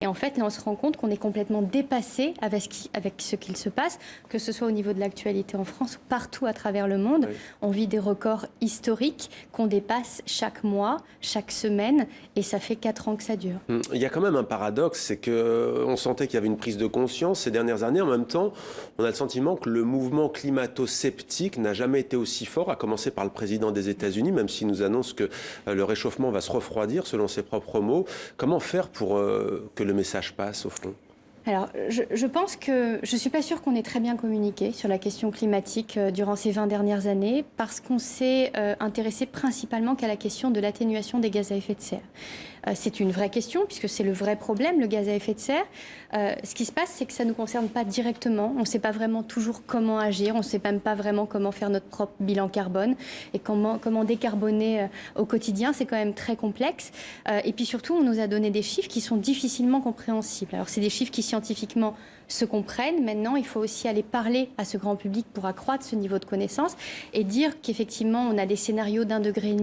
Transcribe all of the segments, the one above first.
Et en fait, là, on se rend compte qu'on est complètement dépassé avec ce qu'il se passe, que ce soit au niveau de l'actualité en France ou partout à travers le monde. Oui. On vit des records historiques qu'on dépasse chaque mois, chaque semaine, et ça fait 4 ans que ça dure. Il y a quand même un paradoxe, c'est qu'on sentait qu'il y avait une prise de conscience ces dernières années. En même temps, on a le sentiment que le mouvement climato-sceptique n'a jamais été aussi fort, à commencer par le président des États-Unis, même s'il nous annonce que le réchauffement va se refroidir, selon ses propres mots. Comment faire pour que le message passe au fond? Alors, je pense que je ne suis pas sûre qu'on ait très bien communiqué sur la question climatique durant ces 20 dernières années, parce qu'on s'est intéressé principalement qu'à la question de l'atténuation des gaz à effet de serre. C'est une vraie question, puisque c'est le vrai problème, le gaz à effet de serre. Ce qui se passe, c'est que ça ne nous concerne pas directement. On ne sait pas vraiment toujours comment agir, on ne sait même pas vraiment comment faire notre propre bilan carbone et comment décarboner au quotidien. C'est quand même très complexe. Et puis surtout, on nous a donné des chiffres qui sont difficilement compréhensibles. Alors, c'est des chiffres qui scientifiquement se comprennent. Maintenant, il faut aussi aller parler à ce grand public pour accroître ce niveau de connaissance et dire qu'effectivement, on a des scénarios d'1,5 degré,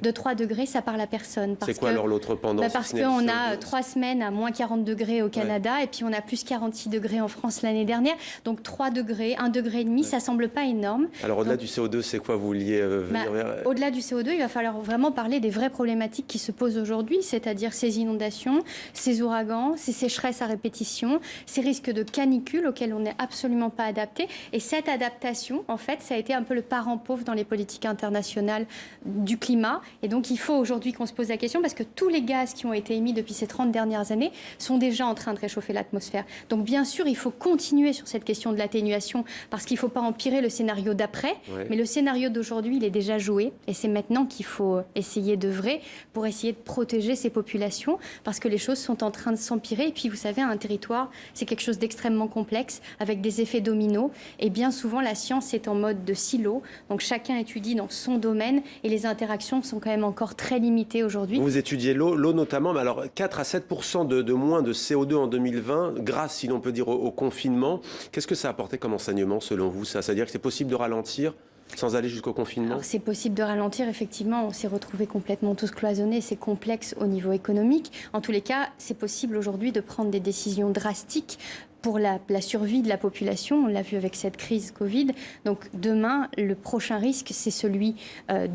de 3 degrés, ça parle à personne. C'est quoi alors l'autre pendant? Parce qu'on a 3 semaines à moins 40 degrés au Canada, et puis on a plus 46 degrés en France l'année dernière. Donc 3 degrés, 1,5 degré, ça semble pas énorme. Alors au-delà du CO2, c'est quoi vous vouliez venir vers... Au-delà du CO2, il va falloir vraiment parler des vraies problématiques qui se posent aujourd'hui, c'est-à-dire ces inondations, ces ouragans, ces sécheresses à répétition, ces risques de canicule auxquels on n'est absolument pas adapté. Et cette adaptation, en fait, ça a été un peu le parent pauvre dans les politiques internationales du climat. Et donc, il faut aujourd'hui qu'on se pose la question, parce que tous les gaz qui ont été émis depuis ces 30 dernières années sont déjà en train de réchauffer l'atmosphère. Donc, bien sûr, il faut continuer sur cette question de l'atténuation, parce qu'il ne faut pas empirer le scénario d'après. Oui. Mais le scénario d'aujourd'hui, il est déjà joué. Et c'est maintenant qu'il faut essayer d'œuvrer pour essayer de protéger ces populations, parce que les choses sont en train de s'empirer. Et puis, vous savez, un territoire, c'est quelque chose d'extrêmement complexe, avec des effets dominos. Et bien souvent, la science est en mode de silo. Donc, chacun étudie dans son domaine, et les interactions sont quand même encore très limitées aujourd'hui. Vous étudiez l'eau notamment, mais alors 4 à 7% de moins de CO2 en 2020, grâce, si l'on peut dire, au confinement. Qu'est-ce que ça a apporté comme enseignement, selon vous, ça? C'est-à-dire que c'est possible de ralentir sans aller jusqu'au confinement? C'est possible de ralentir, effectivement. On s'est retrouvés complètement tous cloisonnés. C'est complexe au niveau économique. En tous les cas, c'est possible aujourd'hui de prendre des décisions drastiques pour la survie de la population. On l'a vu avec cette crise Covid. Donc demain, le prochain risque, c'est celui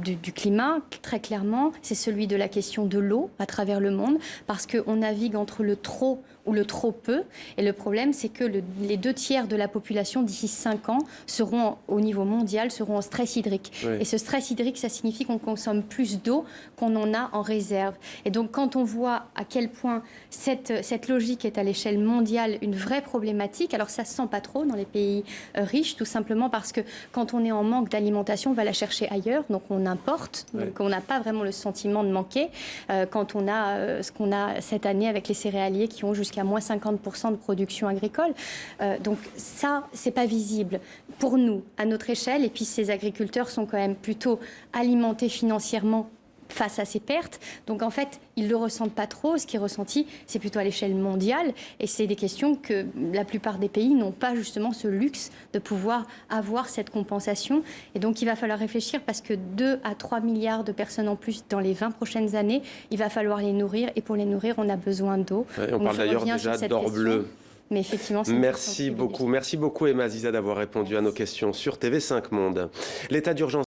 du climat, très clairement. C'est celui de la question de l'eau à travers le monde, parce qu'on navigue entre le trop ou le trop peu. Et le problème, c'est que les 2 tiers de la population, d'ici 5 ans, seront, au niveau mondial, seront en stress hydrique. Oui. Et ce stress hydrique, ça signifie qu'on consomme plus d'eau qu'on en a en réserve. Et donc, quand on voit à quel point cette logique est à l'échelle mondiale une vraie problématique, alors ça ne se sent pas trop dans les pays riches, tout simplement parce que quand on est en manque d'alimentation, on va la chercher ailleurs, donc on importe, donc on n'a pas vraiment le sentiment de manquer. Quand on a ce qu'on a cette année avec les céréaliers qui ont jusqu'à moins 50% de production agricole. Donc ça, c'est pas visible pour nous, à notre échelle. Et puis ces agriculteurs sont quand même plutôt alimentés financièrement face à ces pertes. Donc en fait, ils ne le ressentent pas trop. Ce qui est ressenti, c'est plutôt à l'échelle mondiale. Et c'est des questions que la plupart des pays n'ont pas justement ce luxe de pouvoir avoir cette compensation. Et donc il va falloir réfléchir, parce que 2 à 3 milliards de personnes en plus dans les 20 prochaines années, il va falloir les nourrir. Et pour les nourrir, on a besoin d'eau. Ouais, on parle d'ailleurs déjà d'or bleu. Mais effectivement, merci beaucoup. Merci beaucoup, Emma Ziza, d'avoir répondu à nos questions sur TV5 Monde. L'état d'urgence